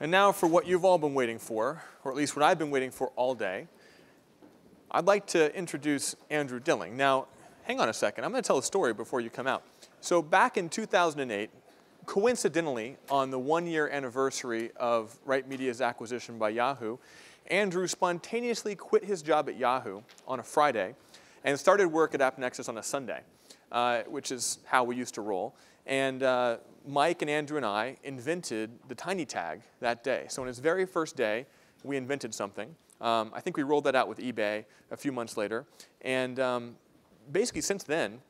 And now for what you've all been waiting for, or at least what I've been waiting for all day. I'd like to introduce Andrew Dilling. Now, hang on a second. I'm going to tell a story before you come out. So back in 2008, coincidentally, on the one-year anniversary of Right Media's acquisition by Yahoo, Andrew spontaneously quit his job at Yahoo on a Friday and started work at AppNexus on a Sunday, which is how we used to roll. And Mike and Andrew and I invented the Tiny Tag that day. So on his very first day, we invented something. I think we rolled that out with eBay a few months later. And basically since then,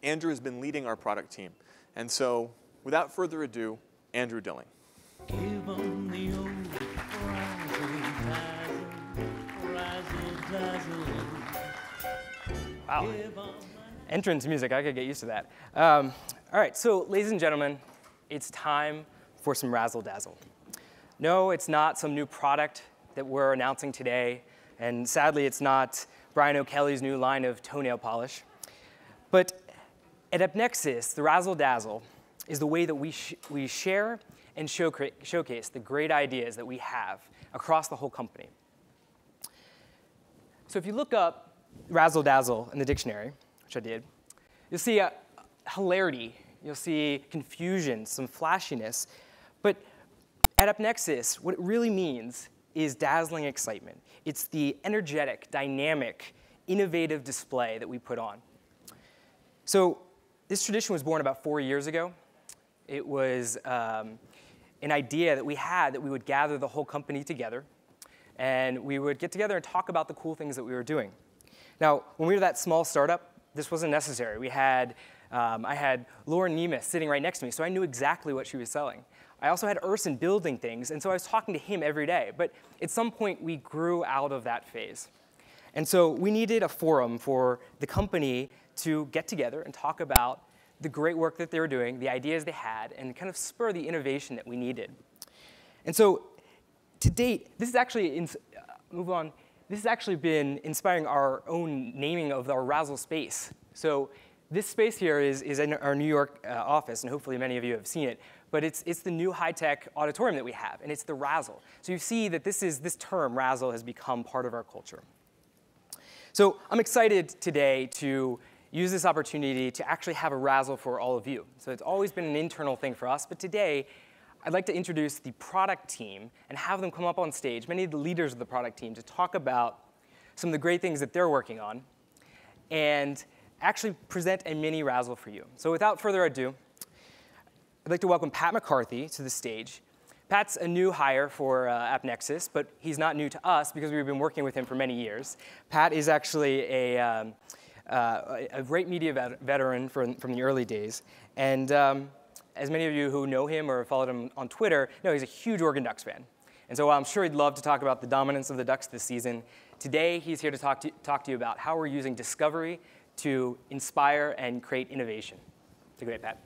Andrew has been leading our product team. And so without further ado, Andrew Dilling. Give 'em the old razzle dazzle. Wow. Entrance music, I could get used to that. All right, so ladies and gentlemen, it's time for some Razzle Dazzle. No, it's not some new product that we're announcing today, and sadly it's not Brian O'Kelly's new line of toenail polish. But at AppNexus, the Razzle Dazzle is the way that we share and showcase the great ideas that we have across the whole company. So if you look up Razzle Dazzle in the dictionary, which I did, you'll see hilarity, you'll see confusion, some flashiness. But at AppNexus, what it really means is dazzling excitement. It's the energetic, dynamic, innovative display that we put on. So this tradition was born about 4 years ago. It was an idea that we had that we would gather the whole company together, and we would get together and talk about the cool things that we were doing. Now, when we were that small startup, this wasn't necessary. I had Lauren Nemes sitting right next to me, so I knew exactly what she was selling. I also had Urson building things, and so I was talking to him every day. But at some point, we grew out of that phase. And so we needed a forum for the company to get together and talk about the great work that they were doing, the ideas they had, and kind of spur the innovation that we needed. And so to date, this is actually, this has actually been inspiring our own naming of our Razzle space. So this space here is in our New York office, and hopefully many of you have seen it. But it's the new high-tech auditorium that we have, and it's the Razzle. So you see that this term, Razzle, has become part of our culture. So I'm excited today to use this opportunity to actually have a Razzle for all of you. So it's always been an internal thing for us, but today I'd like to introduce the product team and have them come up on stage, many of the leaders of the product team, to talk about some of the great things that they're working on and actually present a mini Razzle for you. So without further ado, I'd like to welcome Pat McCarthy to the stage. Pat's a new hire for AppNexus, but he's not new to us because we've been working with him for many years. Pat is actually a Right Media veteran from the early days. And as many of you who know him or followed him on Twitter know, he's a huge Oregon Ducks fan. And so while I'm sure he'd love to talk about the dominance of the Ducks this season, today he's here to talk to you about how we're using discovery to inspire and create innovation. Take it away, Pat.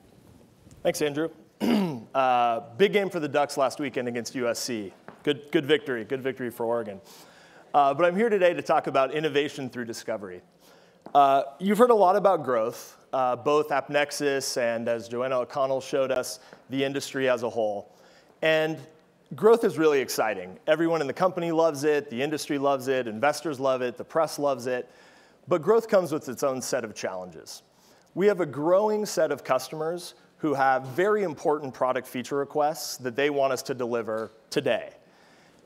Thanks, Andrew. Big game for the Ducks last weekend against USC. Good victory for Oregon. But I'm here today to talk about innovation through discovery. You've heard a lot about growth, both AppNexus and, as Joanna O'Connell showed us, the industry as a whole. And growth is really exciting. Everyone in the company loves it, the industry loves it, investors love it, the press loves it. But growth comes with its own set of challenges. We have a growing set of customers who have very important product feature requests that they want us to deliver today.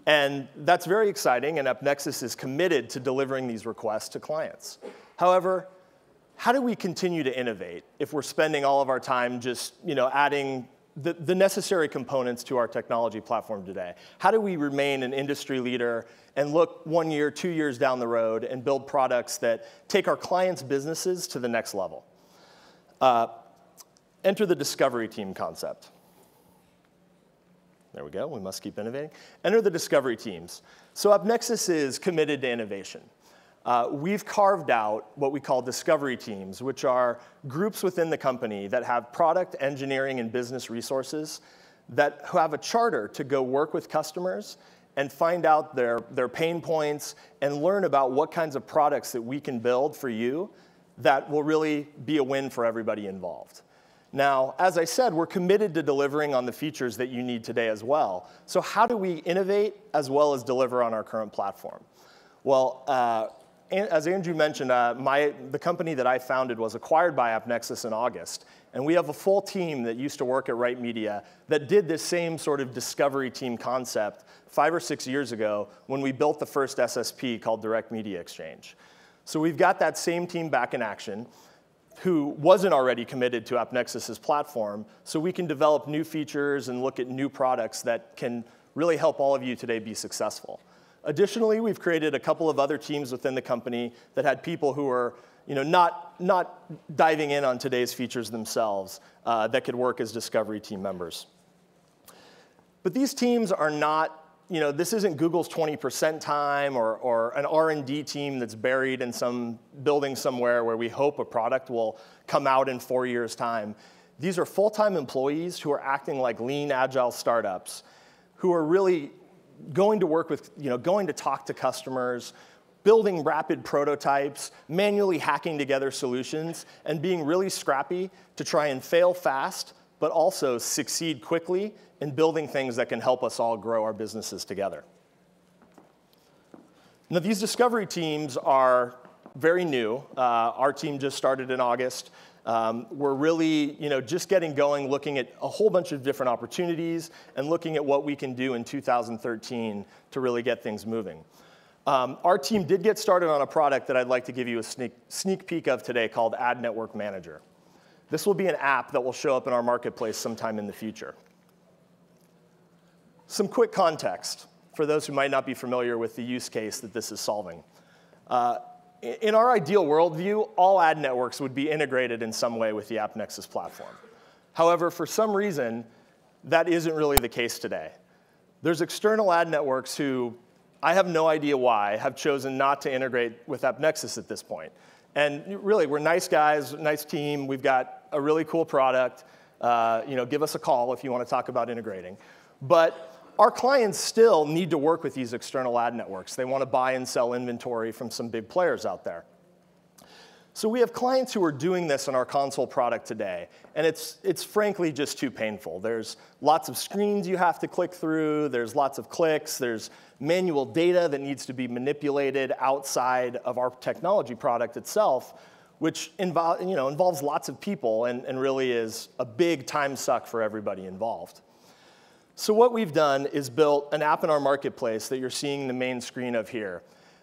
And that's very exciting, and AppNexus is committed to delivering these requests to clients. However, how do we continue to innovate if we're spending all of our time just adding the necessary components to our technology platform today? How do we remain an industry leader and look 1 year, 2 years down the road and build products that take our clients' businesses to the next level? Enter the discovery team concept. There we go, we must keep innovating. Enter the discovery teams. So AppNexus is committed to innovation. We've carved out what we call discovery teams, which are groups within the company that have product, engineering, and business resources that have a charter to go work with customers and find out their pain points and learn about what kinds of products that we can build for you that will really be a win for everybody involved. Now, as I said, we're committed to delivering on the features that you need today as well. So how do we innovate as well as deliver on our current platform? Well, as Andrew mentioned, the company that I founded was acquired by AppNexus in August. And we have a full team that used to work at Right Media that did this same sort of discovery team concept 5 or 6 years ago when we built the first SSP called Direct Media Exchange. So we've got that same team back in action who wasn't already committed to AppNexus's platform, so we can develop new features and look at new products that can really help all of you today be successful. Additionally, we've created a couple of other teams within the company that had people who were not diving in on today's features themselves that could work as discovery team members. But these teams are not, this isn't Google's 20% time or an R&D team that's buried in some building somewhere where we hope a product will come out in 4 years' time. These are full-time employees who are acting like lean, agile startups who are really going to work with, going to talk to customers, building rapid prototypes, manually hacking together solutions, and being really scrappy to try and fail fast, but also succeed quickly in building things that can help us all grow our businesses together. Now, these discovery teams are very new. Our team just started in August. We're really, just getting going, looking at a whole bunch of different opportunities and looking at what we can do in 2013 to really get things moving. Our team did get started on a product that I'd like to give you a sneak peek of today called Ad Network Manager. This will be an app that will show up in our marketplace sometime in the future. Some quick context for those who might not be familiar with the use case that this is solving. In our ideal worldview, all ad networks would be integrated in some way with the AppNexus platform. However, for some reason, that isn't really the case today. There's external ad networks who, I have no idea why, have chosen not to integrate with AppNexus at this point. And really, we're nice guys, nice team. We've got a really cool product. Give us a call if you want to talk about integrating. But our clients still need to work with these external ad networks. They want to buy and sell inventory from some big players out there. So we have clients who are doing this in our console product today, and it's frankly just too painful. There's lots of screens you have to click through. There's lots of clicks. There's manual data that needs to be manipulated outside of our technology product itself, which involves lots of people and really is a big time suck for everybody involved. So what we've done is built an app in our marketplace that you're seeing the main screen of here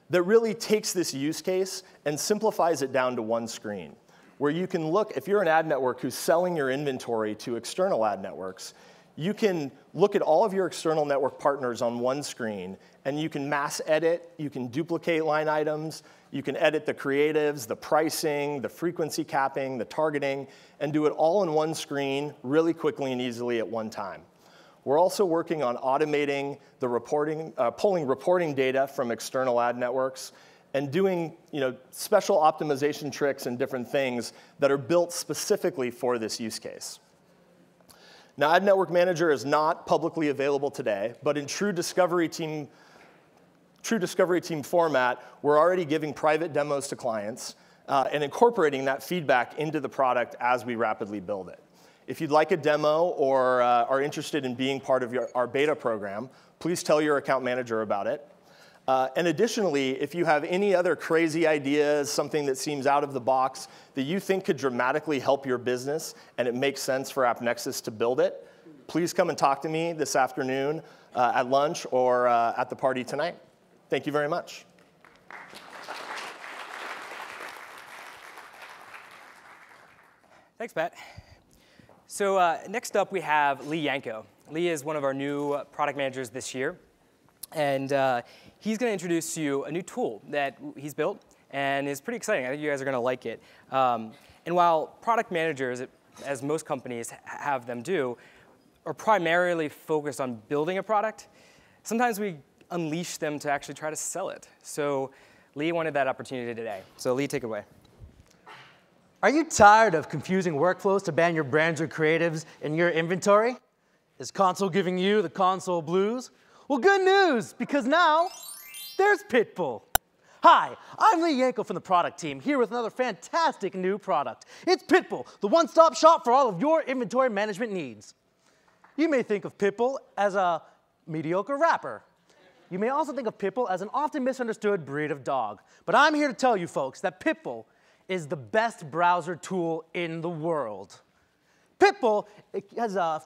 that really takes this use case and simplifies it down to one screen, where you can look, if you're an ad network who's selling your inventory to external ad networks, you can look at all of your external network partners on one screen, and you can mass edit, you can duplicate line items, you can edit the creatives, the pricing, the frequency capping, the targeting, and do it all in one screen really quickly and easily at one time. We're also working on automating the reporting, pulling reporting data from external ad networks and doing special optimization tricks and different things that are built specifically for this use case. Now, Ad Network Manager is not publicly available today, but in true discovery team format, we're already giving private demos to clients and incorporating that feedback into the product as we rapidly build it. If you'd like a demo or are interested in being part of our beta program, please tell your account manager about it. And additionally, if you have any other crazy ideas, something that seems out of the box that you think could dramatically help your business and it makes sense for AppNexus to build it, please come and talk to me this afternoon at lunch or at the party tonight. Thank you very much. Thanks, Pat. So next up, we have Lee Yanko. Lee is one of our new product managers this year. And he's going to introduce to you a new tool that he's built, and is pretty exciting. I think you guys are going to like it. And while product managers, as most companies have them do, are primarily focused on building a product, sometimes we unleash them to actually try to sell it. So Lee wanted that opportunity today. So Lee, take it away. Are you tired of confusing workflows to ban your brands or creatives in your inventory? Is console giving you the console blues? Well, good news, because now there's Pitbull. Hi, I'm Lee Yanko from the product team, here with another fantastic new product. It's Pitbull, the one-stop shop for all of your inventory management needs. You may think of Pitbull as a mediocre rapper. You may also think of Pitbull as an often misunderstood breed of dog. But I'm here to tell you folks that Pitbull is the best browser tool in the world. Pitbull has a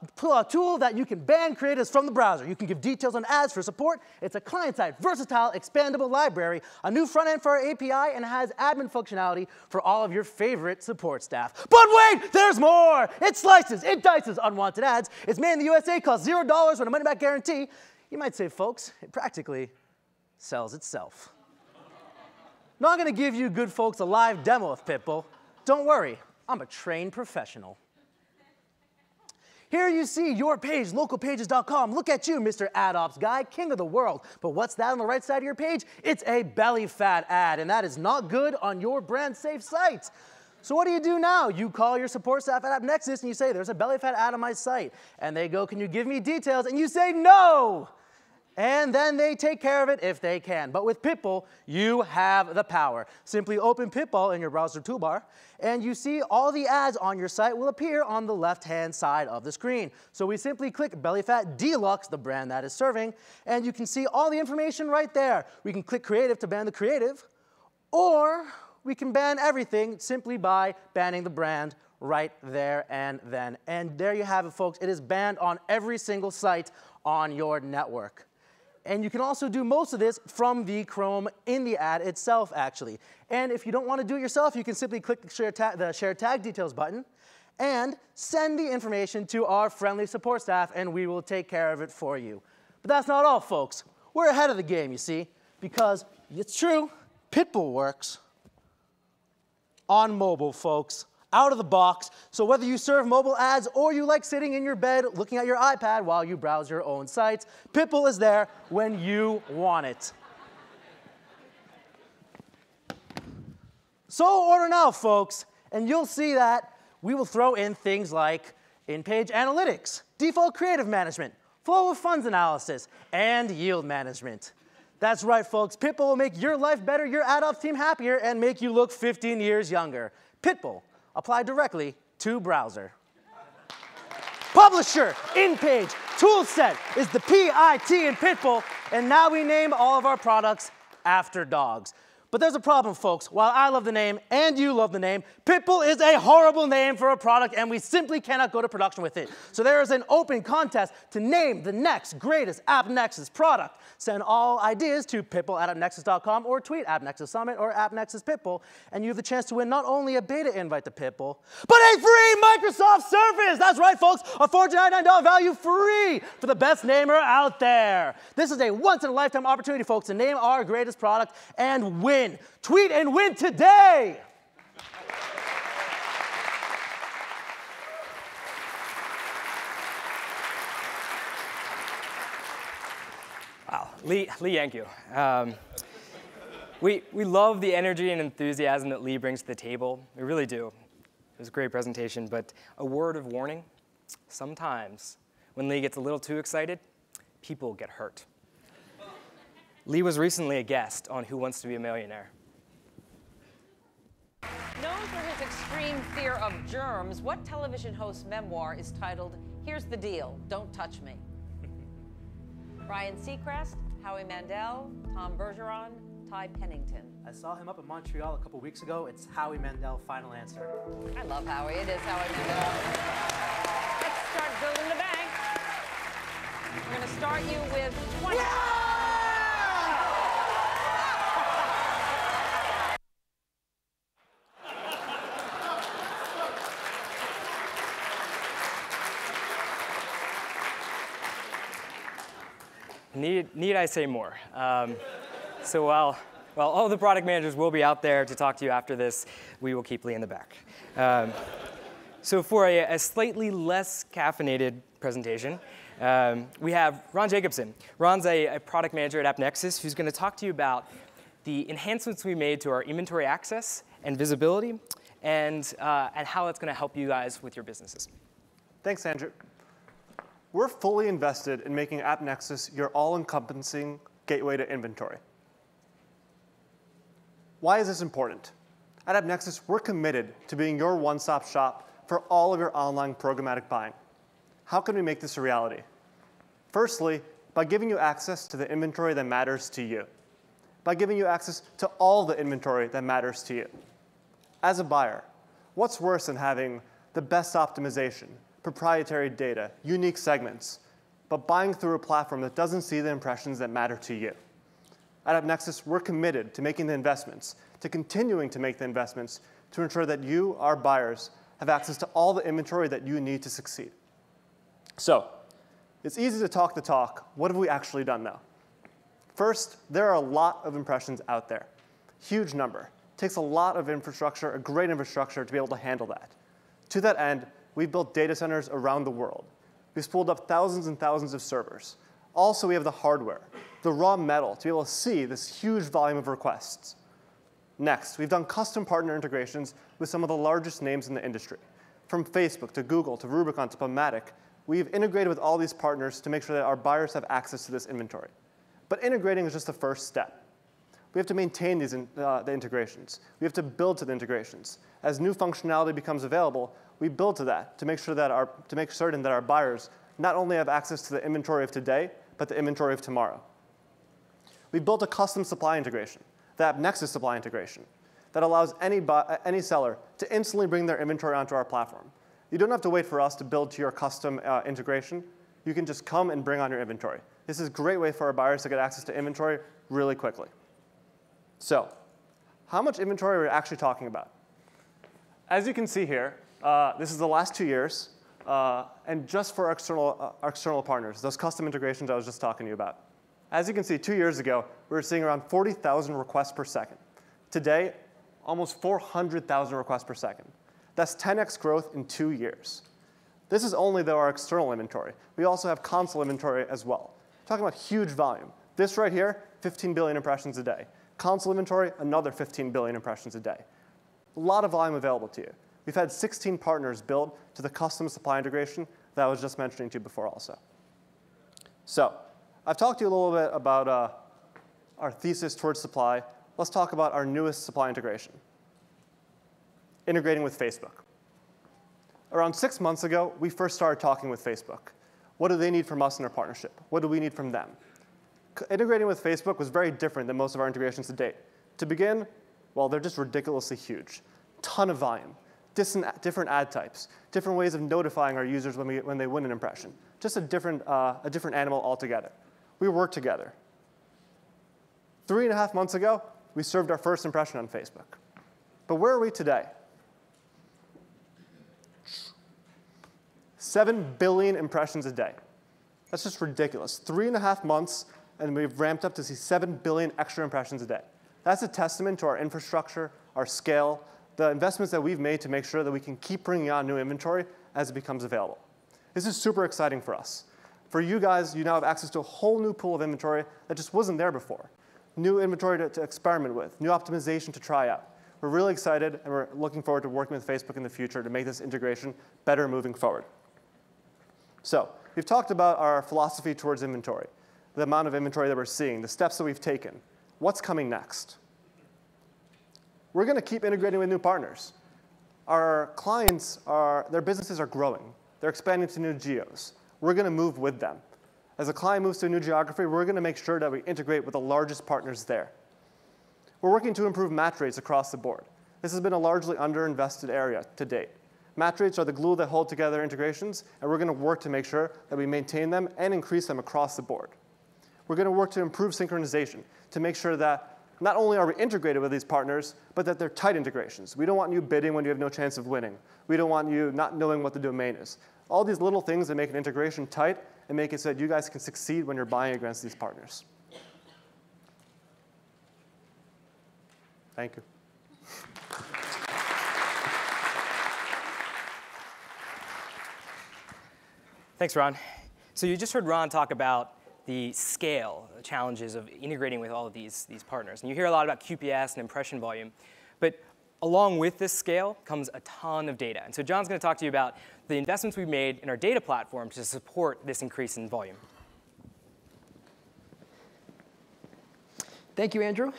tool that you can ban creatives from the browser. You can give details on ads for support. It's a client-side, versatile, expandable library, a new front end for our API, and has admin functionality for all of your favorite support staff. But wait, there's more! It slices, it dices unwanted ads. It's made in the USA, costs $0 with a money-back guarantee. You might say, folks, it practically sells itself. Now I'm gonna give you good folks a live demo of Pitbull. Don't worry, I'm a trained professional. Here you see your page, localpages.com. Look at you, Mr. Ad Ops guy, king of the world. But what's that on the right side of your page? It's a belly fat ad, and that is not good on your brand safe site. So what do you do now? You call your support staff at AppNexus and you say, there's a belly fat ad on my site. And they go, can you give me details? And you say, no! And then they take care of it if they can. But with Pitbull, you have the power. Simply open Pitbull in your browser toolbar, and you see all the ads on your site will appear on the left-hand side of the screen. So we simply click BellyFat Deluxe, the brand that is serving, and you can see all the information right there. We can click Creative to ban the creative, or we can ban everything simply by banning the brand right there and then. And there you have it, folks. It is banned on every single site on your network. And you can also do most of this from the Chrome in the ad itself, actually. And if you don't want to do it yourself, you can simply click the Share Tag Details button and send the information to our friendly support staff, and we will take care of it for you. But that's not all, folks. We're ahead of the game, you see, because it's true, Pitbull works on mobile, folks. Out of the box. So whether you serve mobile ads or you like sitting in your bed looking at your iPad while you browse your own sites, Pitbull is there when you want it. So order now, folks, and you'll see that we will throw in things like in-page analytics, default creative management, flow of funds analysis, and yield management. That's right, folks. Pitbull will make your life better, your ad ops team happier, and make you look 15 years younger. Pitbull. Apply directly to browser. Publisher, in-page, toolset is the P-I-T in Pitbull, and now we name all of our products after dogs. But there's a problem, folks. While I love the name and you love the name, Pitbull is a horrible name for a product, and we simply cannot go to production with it. So there is an open contest to name the next greatest AppNexus product. Send all ideas to pitbull@appnexus.com or tweet AppNexus Summit or AppNexus Pitbull, and you have the chance to win not only a beta invite to Pitbull, but a free Microsoft Surface! That's right, folks, a $499 value free for the best namer out there. This is a once-in-a-lifetime opportunity, folks, to name our greatest product and win. Tweet and win today! Wow, Lee Yanko. We love the energy and enthusiasm that Lee brings to the table. We really do. It was a great presentation, but a word of warning, sometimes when Lee gets a little too excited, people get hurt. Lee was recently a guest on Who Wants to Be a Millionaire. Known for his extreme fear of germs, what television host's memoir is titled, Here's the Deal, Don't Touch Me? Ryan Seacrest, Howie Mandel, Tom Bergeron, Ty Pennington. I saw him up in Montreal a couple weeks ago. It's Howie Mandel, final answer. I love Howie. It is Howie Mandel. Let's start building the bank. We're going to start you with 20. Need I say more? So while all the product managers will be out there to talk to you after this, we will keep Lee in the back. So for a slightly less caffeinated presentation, we have Ron Jacobson. Ron's a product manager at AppNexus who's going to talk to you about the enhancements we made to our inventory access and visibility and how that's going to help you guys with your businesses. Thanks, Andrew. We're fully invested in making AppNexus your all-encompassing gateway to inventory. Why is this important? At AppNexus, we're committed to being your one-stop shop for all of your online programmatic buying. How can we make this a reality? Firstly, by giving you access to the inventory that matters to you. By giving you access to all the inventory that matters to you. As a buyer, what's worse than having the best optimization, proprietary data, unique segments, but buying through a platform that doesn't see the impressions that matter to you? At AppNexus, we're committed to making the investments, to continuing to make the investments to ensure that you, our buyers, have access to all the inventory that you need to succeed. So, it's easy to talk the talk. What have we actually done though? First, there are a lot of impressions out there. Huge number. Takes a lot of infrastructure, a great infrastructure to be able to handle that. To that end, we've built data centers around the world. We've spooled up thousands and thousands of servers. Also, we have the hardware, the raw metal to be able to see this huge volume of requests. Next, we've done custom partner integrations with some of the largest names in the industry. From Facebook to Google to Rubicon to PubMatic, we've integrated with all these partners to make sure that our buyers have access to this inventory. But integrating is just the first step. We have to maintain the integrations. We have to build to the integrations. As new functionality becomes available, we build to that to make certain that our buyers not only have access to the inventory of today, but the inventory of tomorrow. We built a custom supply integration, the AppNexus supply integration, that allows any seller to instantly bring their inventory onto our platform. You don't have to wait for us to build to your custom integration. You can just come and bring on your inventory. This is a great way for our buyers to get access to inventory really quickly. So, how much inventory are we actually talking about? As you can see here, this is the last 2 years, and just for our external partners, those custom integrations I was just talking to you about. As you can see, 2 years ago, we were seeing around 40,000 requests per second. Today, almost 400,000 requests per second. That's 10x growth in 2 years. This is only, though, our external inventory. We also have console inventory as well. Talking about huge volume. This right here, 15 billion impressions a day. Console inventory, another 15 billion impressions a day. A lot of volume available to you. We've had 16 partners build to the custom supply integration that I was just mentioning to you before also. So, I've talked to you a little bit about our thesis towards supply. Let's talk about our newest supply integration, integrating with Facebook. Around 6 months ago, we first started talking with Facebook. What do they need from us in our partnership? What do we need from them? Integrating with Facebook was very different than most of our integrations to date. To begin, well, they're just ridiculously huge. Ton of volume, different ad types, different ways of notifying our users when they win an impression. Just a different animal altogether. We worked together. 3.5 months ago, we served our first impression on Facebook. But where are we today? 7 billion impressions a day. That's just ridiculous. 3.5 months, and we've ramped up to see 7 billion extra impressions a day. That's a testament to our infrastructure, our scale, the investments that we've made to make sure that we can keep bringing on new inventory as it becomes available. This is super exciting for us. For you guys, you now have access to a whole new pool of inventory that just wasn't there before. New inventory to experiment with, new optimization to try out. We're really excited, and we're looking forward to working with Facebook in the future to make this integration better moving forward. So, we've talked about our philosophy towards inventory, the amount of inventory that we're seeing, the steps that we've taken. What's coming next? We're going to keep integrating with new partners. Our clients, their businesses are growing. They're expanding to new geos. We're going to move with them. As a client moves to a new geography, we're going to make sure that we integrate with the largest partners there. We're working to improve match rates across the board. This has been a largely underinvested area to date. Match rates are the glue that hold together integrations, and we're going to work to make sure that we maintain them and increase them across the board. We're going to work to improve synchronization to make sure that not only are we integrated with these partners, but that they're tight integrations. We don't want you bidding when you have no chance of winning. We don't want you not knowing what the domain is. All these little things that make an integration tight and make it so that you guys can succeed when you're buying against these partners. Thank you. Thanks, Ron. So you just heard Ron talk about the scale, the challenges of integrating with all of these partners. And you hear a lot about QPS and impression volume. But along with this scale comes a ton of data. And so John's going to talk to you about the investments we've made in our data platform to support this increase in volume. Thank you, Andrew.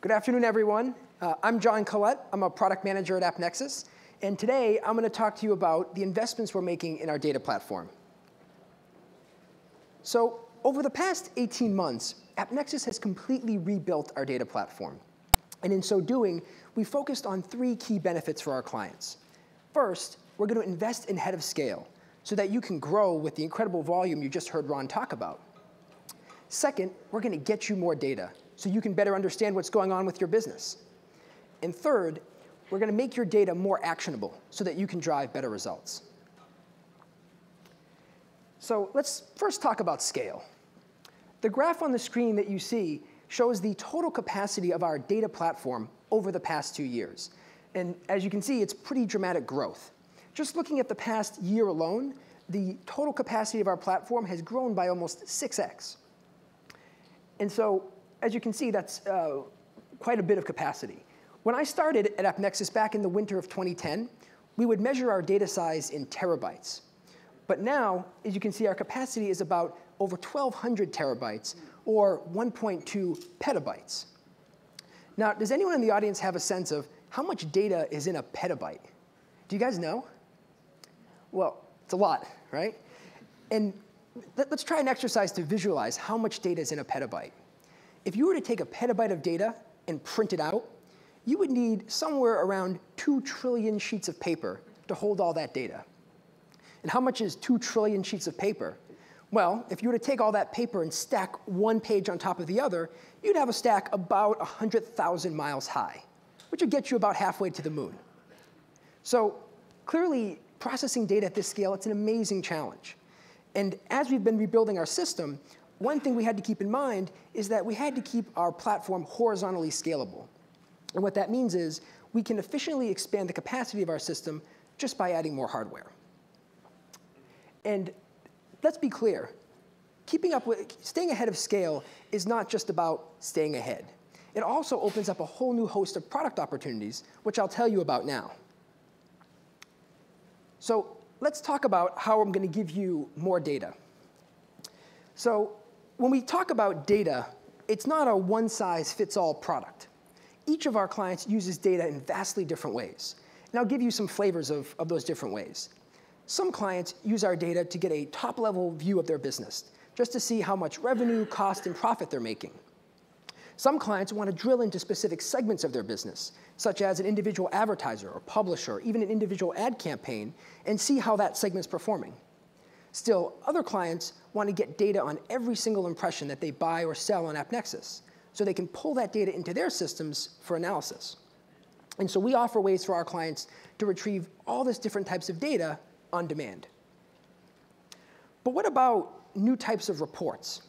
Good afternoon, everyone. I'm John Collette. I'm a product manager at AppNexus. And today, I'm going to talk to you about the investments we're making in our data platform. So over the past 18 months, AppNexus has completely rebuilt our data platform. And in so doing, we focused on 3 key benefits for our clients. First, we're going to invest in head of scale so that you can grow with the incredible volume you just heard Ron talk about. Second, we're going to get you more data so you can better understand what's going on with your business. And third, we're going to make your data more actionable so that you can drive better results. So let's first talk about scale. The graph on the screen that you see shows the total capacity of our data platform over the past 2 years. And as you can see, it's pretty dramatic growth. Just looking at the past year alone, the total capacity of our platform has grown by almost 6x. And so, as you can see, that's quite a bit of capacity. When I started at AppNexus back in the winter of 2010, we would measure our data size in terabytes. But now, as you can see, our capacity is about over 1,200 terabytes, or 1.2 petabytes. Now, does anyone in the audience have a sense of how much data is in a petabyte? Do you guys know? Well, it's a lot, right? And let's try an exercise to visualize how much data is in a petabyte. If you were to take a petabyte of data and print it out, you would need somewhere around 2 trillion sheets of paper to hold all that data. And how much is 2 trillion sheets of paper? Well, if you were to take all that paper and stack one page on top of the other, you'd have a stack about 100,000 miles high, which would get you about halfway to the moon. So clearly, processing data at this scale, it's an amazing challenge. And as we've been rebuilding our system, one thing we had to keep in mind is that we had to keep our platform horizontally scalable. And what that means is we can efficiently expand the capacity of our system just by adding more hardware. And let's be clear, staying ahead of scale is not just about staying ahead. It also opens up a whole new host of product opportunities, which I'll tell you about now. So let's talk about how I'm going to give you more data. So when we talk about data, it's not a one-size-fits-all product. Each of our clients uses data in vastly different ways. And I'll give you some flavors of those different ways. Some clients use our data to get a top-level view of their business, just to see how much revenue, cost, and profit they're making. Some clients want to drill into specific segments of their business, such as an individual advertiser or publisher, or even an individual ad campaign, and see how that segment's performing. Still, other clients want to get data on every single impression that they buy or sell on AppNexus, so they can pull that data into their systems for analysis. And so we offer ways for our clients to retrieve all these different types of data on demand. But what about new types of reports?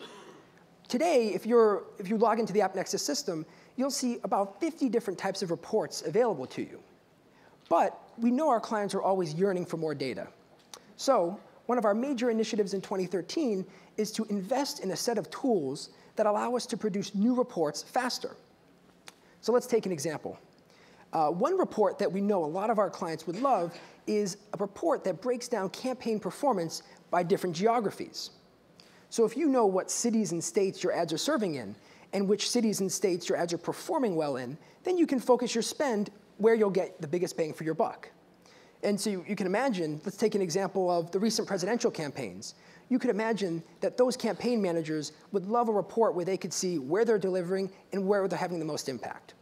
Today, if you log into the AppNexus system, you'll see about 50 different types of reports available to you. But we know our clients are always yearning for more data. So one of our major initiatives in 2013 is to invest in a set of tools that allow us to produce new reports faster. So let's take an example. One report that we know a lot of our clients would love is a report that breaks down campaign performance by different geographies. So if you know what cities and states your ads are serving in, and which cities and states your ads are performing well in, then you can focus your spend where you'll get the biggest bang for your buck. And so you can imagine, let's take an example of the recent presidential campaigns. You could imagine that those campaign managers would love a report where they could see where they're delivering and where they're having the most impact.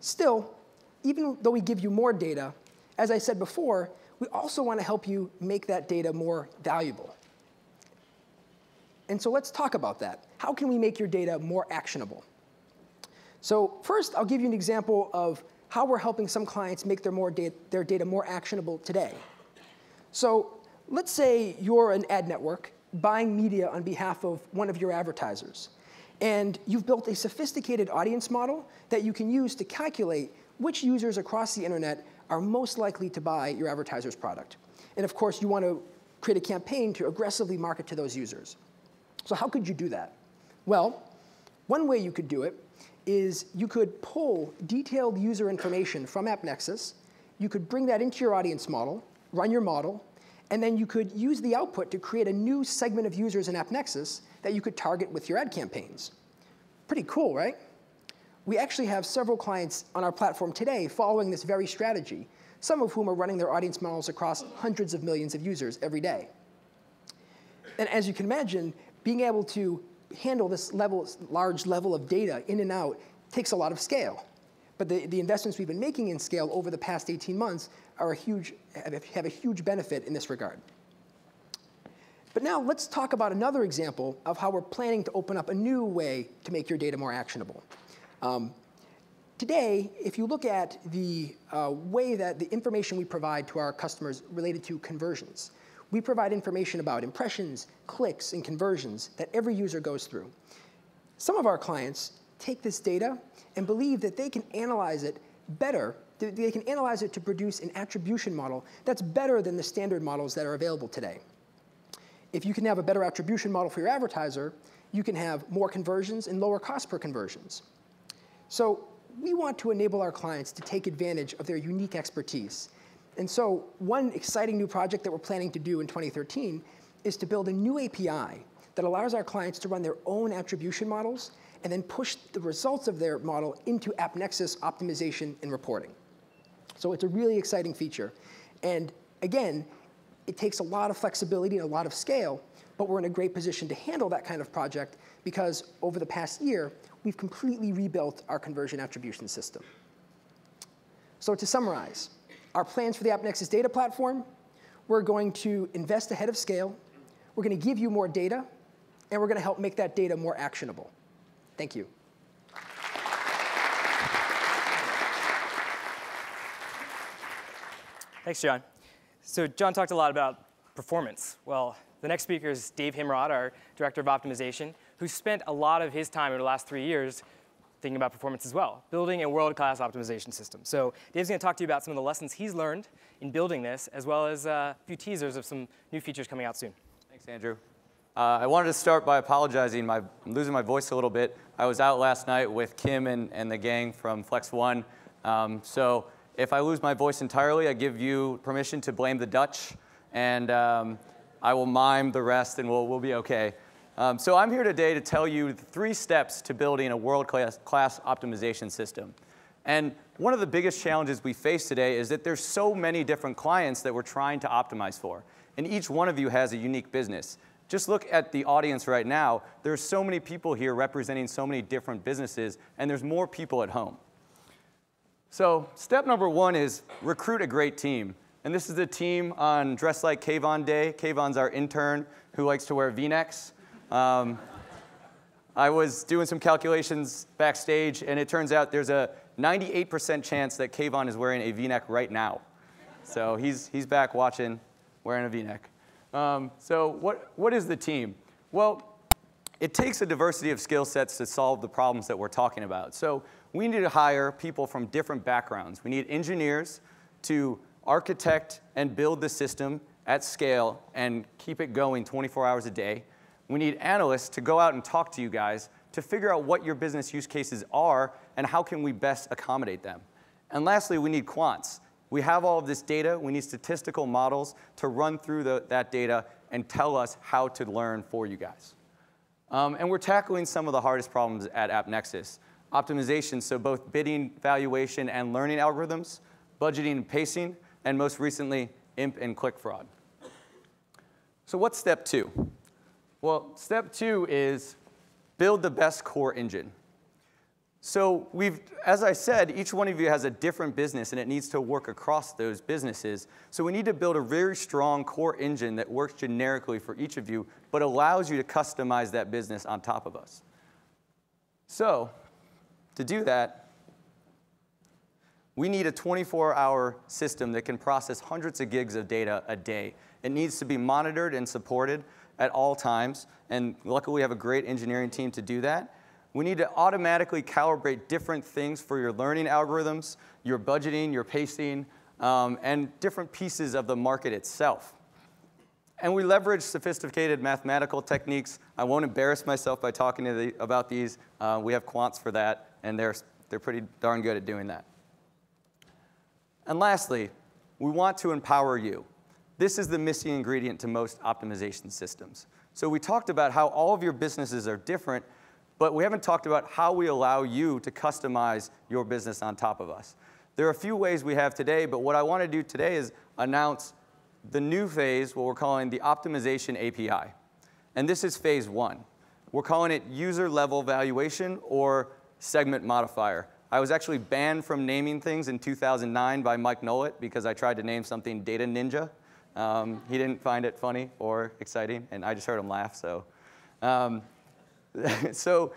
Still, even though we give you more data, as I said before, we also want to help you make that data more valuable. And so let's talk about that. How can we make your data more actionable? So first, I'll give you an example of how we're helping some clients make their data more actionable today. So let's say you're an ad network buying media on behalf of one of your advertisers. And you've built a sophisticated audience model that you can use to calculate which users across the internet are most likely to buy your advertiser's product. And of course, you want to create a campaign to aggressively market to those users. So how could you do that? Well, one way you could do it is you could pull detailed user information from AppNexus, you could bring that into your audience model, run your model, and then you could use the output to create a new segment of users in AppNexus that you could target with your ad campaigns. Pretty cool, right? We actually have several clients on our platform today following this very strategy, some of whom are running their audience models across hundreds of millions of users every day. And as you can imagine, being able to handle this large level of data in and out takes a lot of scale. But the investments we've been making in scale over the past 18 months have a huge benefit in this regard. But now let's talk about another example of how we're planning to open up a new way to make your data more actionable. Today, if you look at the way that the information we provide to our customers related to conversions, we provide information about impressions, clicks, and conversions that every user goes through. Some of our clients take this data and believe that they can analyze it better. They can analyze it to produce an attribution model that's better than the standard models that are available today. If you can have a better attribution model for your advertiser, you can have more conversions and lower cost per conversions. So we want to enable our clients to take advantage of their unique expertise. And so one exciting new project that we're planning to do in 2013 is to build a new API that allows our clients to run their own attribution models and then push the results of their model into AppNexus optimization and reporting. So it's a really exciting feature. And again, it takes a lot of flexibility and a lot of scale, but we're in a great position to handle that kind of project because over the past year, we've completely rebuilt our conversion attribution system. So to summarize, our plans for the AppNexus data platform, we're going to invest ahead of scale, we're going to give you more data, and we're going to help make that data more actionable. Thank you. Thanks, John. So John talked a lot about performance. Well, the next speaker is Dave Himrod, our Director of Optimization, who spent a lot of his time over the last 3 years thinking about performance as well, building a world-class optimization system. So Dave's going to talk to you about some of the lessons he's learned in building this, as well as a few teasers of some new features coming out soon. Thanks, Andrew. I wanted to start by apologizing. I'm losing my voice a little bit. I was out last night with Kim and the gang from Flex One. So if I lose my voice entirely, I give you permission to blame the Dutch, and I will mime the rest, and we'll be okay. So I'm here today to tell you 3 steps to building a world-class optimization system. And one of the biggest challenges we face today is that there's so many different clients that we're trying to optimize for. And each one of you has a unique business. Just look at the audience right now. There's so many people here representing so many different businesses, and there's more people at home. So step number 1 is recruit a great team. And this is the team on Dress Like Kayvon Day. Kayvon's our intern who likes to wear V-necks. I was doing some calculations backstage, and it turns out there's a 98% chance that Kayvon is wearing a V-neck right now. So he's back watching, wearing a V-neck. So what is the team? Well, it takes a diversity of skill sets to solve the problems that we're talking about. So we need to hire people from different backgrounds. We need engineers to architect and build the system at scale and keep it going 24 hours a day. We need analysts to go out and talk to you guys to figure out what your business use cases are and how can we best accommodate them. And lastly, we need quants. We have all of this data. We need statistical models to run through that data and tell us how to learn for you guys. And we're tackling some of the hardest problems at AppNexus. Optimization, so both bidding, valuation, and learning algorithms, budgeting and pacing, and most recently, imp and click fraud. So what's step 2? Well, step 2 is build the best core engine. So as I said, each one of you has a different business, and it needs to work across those businesses. So we need to build a very strong core engine that works generically for each of you, but allows you to customize that business on top of us. So to do that, we need a 24-hour system that can process hundreds of gigs of data a day. It needs to be monitored and supported at all times, and luckily we have a great engineering team to do that. We need to automatically calibrate different things for your learning algorithms, your budgeting, your pacing, and different pieces of the market itself. And we leverage sophisticated mathematical techniques. I won't embarrass myself by talking about these. We have quants for that, and they're pretty darn good at doing that. And lastly, we want to empower you. This is the missing ingredient to most optimization systems. So we talked about how all of your businesses are different, But we haven't talked about how we allow you to customize your business on top of us. There are a few ways we have today, but what I want to do today is announce the new phase, what we're calling the optimization API. And this is phase 1. We're calling it user level valuation or segment modifier. I was actually banned from naming things in 2009 by Mike Nolet because I tried to name something Data Ninja. He didn't find it funny or exciting, and I just heard him laugh. So, so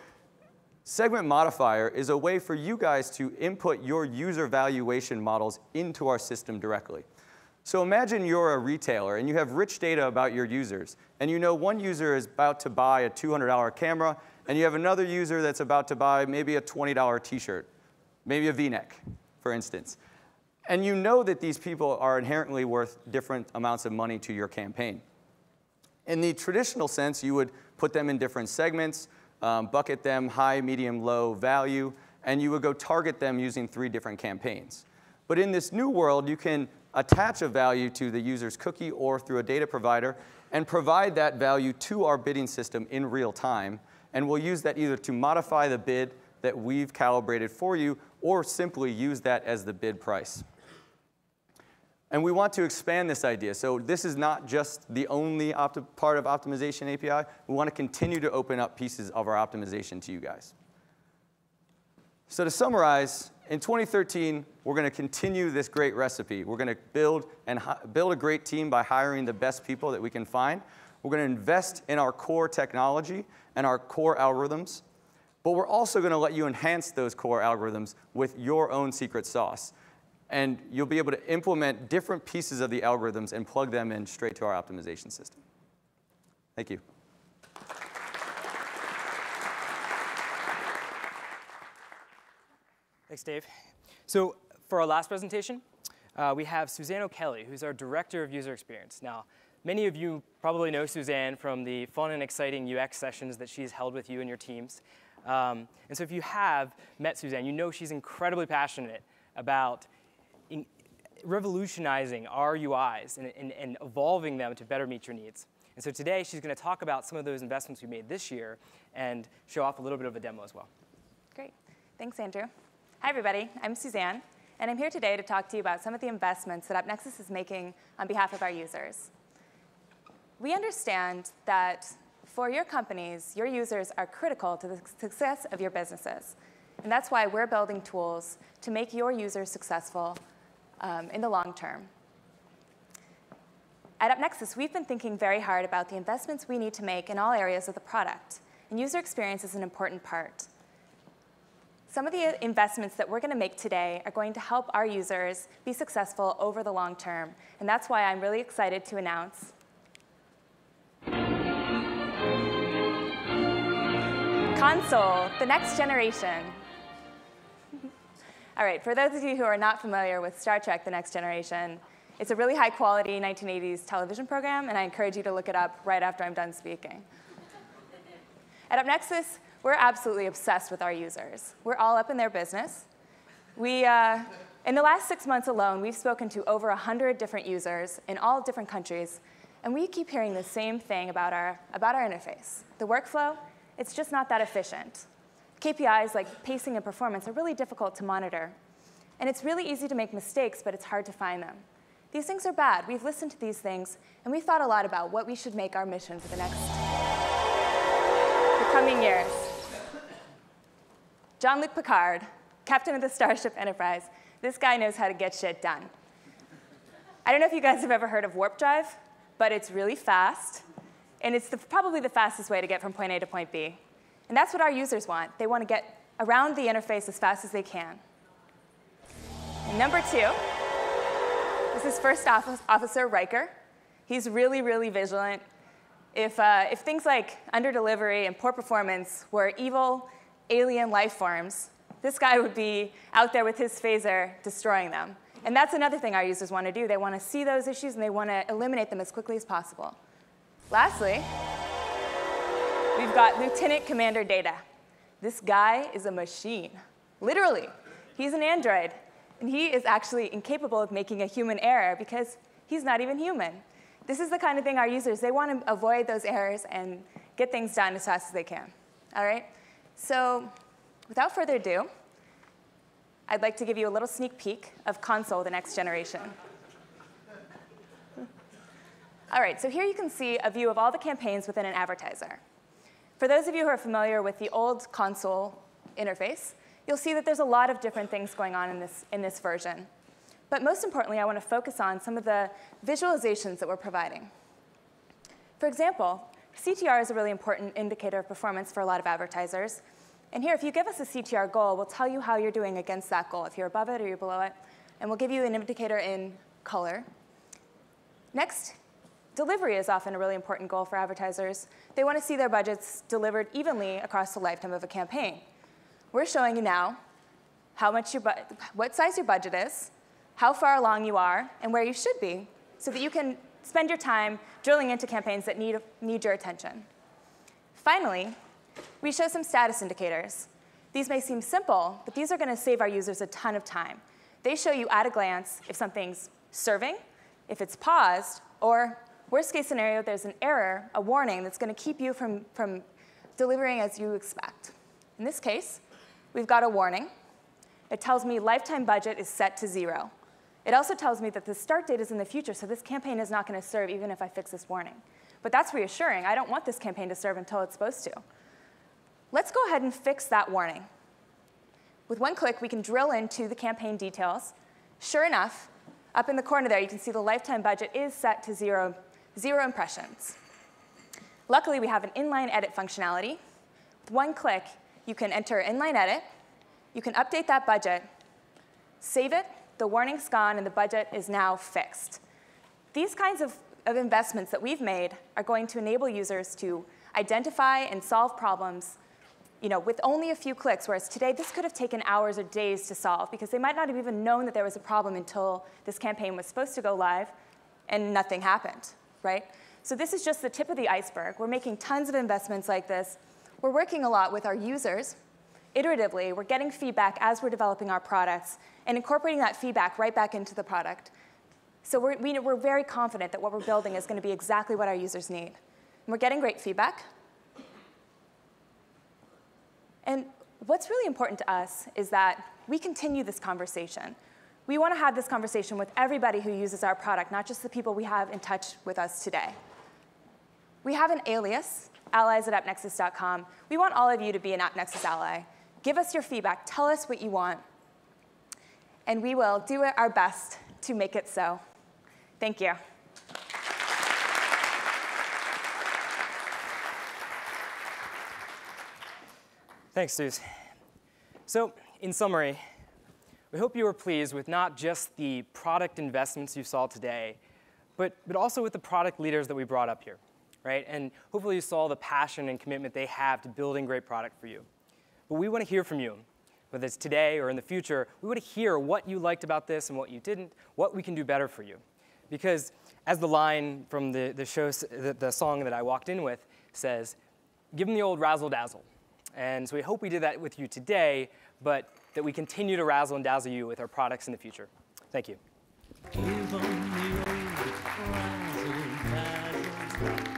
segment modifier is a way for you guys to input your user valuation models into our system directly. So imagine you're a retailer and you have rich data about your users, and you know one user is about to buy a $200 camera, and you have another user that's about to buy maybe a $20 t-shirt, maybe a V-neck, for instance. And you know that these people are inherently worth different amounts of money to your campaign. In the traditional sense, you would put them in different segments, bucket them high, medium, low value, and you would go target them using 3 different campaigns. But in this new world, you can attach a value to the user's cookie or through a data provider and provide that value to our bidding system in real time. And we'll use that either to modify the bid that we've calibrated for you or simply use that as the bid price. And we want to expand this idea. So this is not just the only part of optimization API. We want to continue to open up pieces of our optimization to you guys. So to summarize, in 2013, we're going to continue this great recipe. We're going to build a great team by hiring the best people that we can find. We're going to invest in our core technology and our core algorithms. But we're also going to let you enhance those core algorithms with your own secret sauce. And you'll be able to implement different pieces of the algorithms and plug them in straight to our optimization system. Thank you. Thanks, Dave. So for our last presentation, we have Suzanne O'Kelly, who's our Director of User Experience. Now, many of you probably know Suzanne from the fun and exciting UX sessions that she's held with you and your teams. And so if you have met Suzanne, you know she's incredibly passionate about revolutionizing our UIs and evolving them to better meet your needs. And so today, she's going to talk about some of those investments we made this year and show off a little bit of a demo as well. Great. Thanks, Andrew. Hi, everybody. I'm Suzanne, and I'm here today to talk to you about some of the investments that AppNexus is making on behalf of our users. We understand that for your companies, your users are critical to the success of your businesses. And that's why we're building tools to make your users successful in the long term. At AppNexus, we've been thinking very hard about the investments we need to make in all areas of the product. And user experience is an important part. Some of the investments that we're going to make today are going to help our users be successful over the long term. And that's why I'm really excited to announce Console, the next generation. All right, for those of you who are not familiar with Star Trek, The Next Generation, it's a really high-quality 1980s television program, and I encourage you to look it up right after I'm done speaking. At AppNexus, we're absolutely obsessed with our users. We're all up in their business. In the last 6 months alone, we've spoken to over 100 different users in all different countries, and we keep hearing the same thing about our interface. The workflow, it's just not that efficient. KPIs like pacing and performance are really difficult to monitor. And it's really easy to make mistakes, but it's hard to find them. These things are bad. We've listened to these things, and we've thought a lot about what we should make our mission for the coming years. Jean-Luc Picard, captain of the Starship Enterprise, this guy knows how to get shit done. I don't know if you guys have ever heard of warp drive, but it's really fast, and it's probably the fastest way to get from point A to point B. And that's what our users want. They want to get around the interface as fast as they can. And number 2, this is First Officer Riker. He's really, really vigilant. If things like under-delivery and poor performance were evil alien life forms, this guy would be out there with his phaser destroying them. And that's another thing our users want to do. They want to see those issues, and they want to eliminate them as quickly as possible. Lastly, we've got Lieutenant Commander Data. This guy is a machine. Literally, he's an android. And he is actually incapable of making a human error because he's not even human. This is the kind of thing our users, they want to avoid those errors and get things done as fast as they can. All right? So without further ado, I'd like to give you a little sneak peek of Console, the next generation. All right, so here you can see a view of all the campaigns within an advertiser. For those of you who are familiar with the old Console interface, you'll see that there's a lot of different things going on in this version. But most importantly, I want to focus on some of the visualizations that we're providing. For example, CTR is a really important indicator of performance for a lot of advertisers. And here, if you give us a CTR goal, we'll tell you how you're doing against that goal, if you're above it or you're below it. And we'll give you an indicator in color. Next, delivery is often a really important goal for advertisers. They want to see their budgets delivered evenly across the lifetime of a campaign. We're showing you now what size your budget is, how far along you are, and where you should be, so that you can spend your time drilling into campaigns that need your attention. Finally, we show some status indicators. These may seem simple, but these are going to save our users a ton of time. They show you at a glance if something's serving, if it's paused, or worst case scenario, there's an error, a warning that's going to keep you from delivering as you expect. In this case, we've got a warning. It tells me lifetime budget is set to 0. It also tells me that the start date is in the future, so this campaign is not going to serve even if I fix this warning. But that's reassuring. I don't want this campaign to serve until it's supposed to. Let's go ahead and fix that warning. With one click, we can drill into the campaign details. Sure enough, up in the corner there, you can see the lifetime budget is set to 0 impressions. Luckily, we have an inline edit functionality. With one click, you can enter inline edit. You can update that budget, save it, the warning's gone, and the budget is now fixed. These kinds of investments that we've made are going to enable users to identify and solve problems with only a few clicks, whereas today this could have taken hours or days to solve because they might not have even known that there was a problem until this campaign was supposed to go live and nothing happened, right? So this is just the tip of the iceberg. We're making tons of investments like this. We're working a lot with our users iteratively. We're getting feedback as we're developing our products and incorporating that feedback right back into the product. So we're very confident that what we're building is going to be exactly what our users need. And we're getting great feedback. And what's really important to us is that we continue this conversation. We want to have this conversation with everybody who uses our product, not just the people we have in touch with us today. We have an alias, allies@appnexus.com. We want all of you to be an AppNexus ally. Give us your feedback. Tell us what you want. And we will do our best to make it so. Thank you. Thanks, Suze. So, in summary, we hope you were pleased with not just the product investments you saw today, but also with the product leaders that we brought up here, right? And hopefully you saw the passion and commitment they have to building great product for you. But we want to hear from you, whether it's today or in the future. We want to hear what you liked about this and what you didn't, what we can do better for you. Because as the line from the song that I walked in with says, give them the old Razzle Dazzle. And so we hope we did that with you today, but that we continue to razzle and dazzle you with our products in the future. Thank you. Give 'em the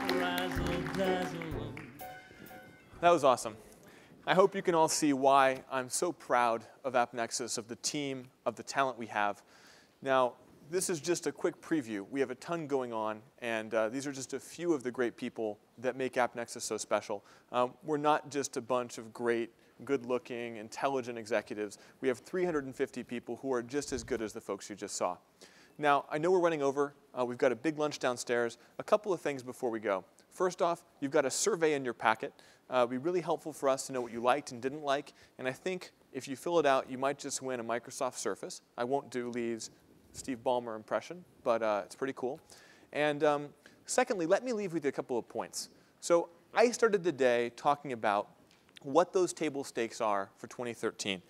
old razzle dazzle. That was awesome. I hope you can all see why I'm so proud of AppNexus, of the team, of the talent we have. Now, this is just a quick preview. We have a ton going on, and these are just a few of the great people that make AppNexus so special. We're not just a bunch of great, good-looking, intelligent executives. We have 350 people who are just as good as the folks you just saw. Now, I know we're running over. We've got a big lunch downstairs. A couple of things before we go. First off, you've got a survey in your packet. It'd be really helpful for us to know what you liked and didn't like. And I think if you fill it out, you might just win a Microsoft Surface. I won't do Lee's Steve Ballmer impression, but it's pretty cool. And secondly, let me leave with you a couple of points. So I started the day talking about what those table stakes are for 2013.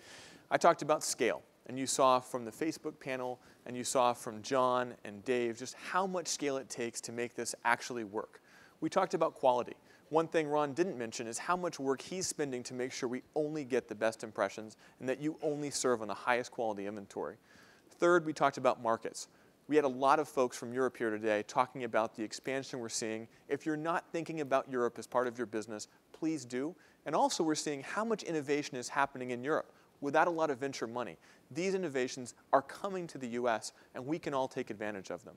I talked about scale. And you saw from the Facebook panel, and you saw from John and Dave just how much scale it takes to make this actually work. We talked about quality. One thing Ron didn't mention is how much work he's spending to make sure we only get the best impressions and that you only serve on the highest quality inventory. Third, we talked about markets. We had a lot of folks from Europe here today talking about the expansion we're seeing. If you're not thinking about Europe as part of your business, please do. And also we're seeing how much innovation is happening in Europe without a lot of venture money. These innovations are coming to the US, and we can all take advantage of them.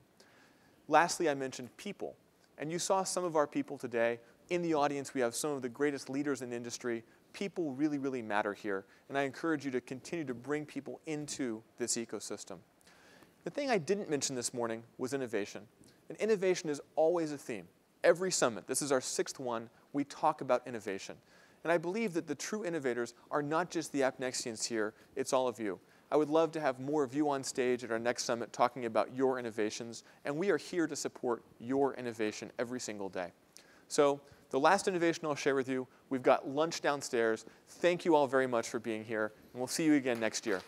Lastly, I mentioned people. And you saw some of our people today. In the audience, we have some of the greatest leaders in the industry. People really, really matter here. And I encourage you to continue to bring people into this ecosystem. The thing I didn't mention this morning was innovation. And innovation is always a theme. Every summit, this is our 6th one, we talk about innovation. And I believe that the true innovators are not just the AppNexians here, it's all of you. I would love to have more of you on stage at our next summit talking about your innovations, and we are here to support your innovation every single day. So the last innovation I'll share with you, we've got lunch downstairs. Thank you all very much for being here, and we'll see you again next year.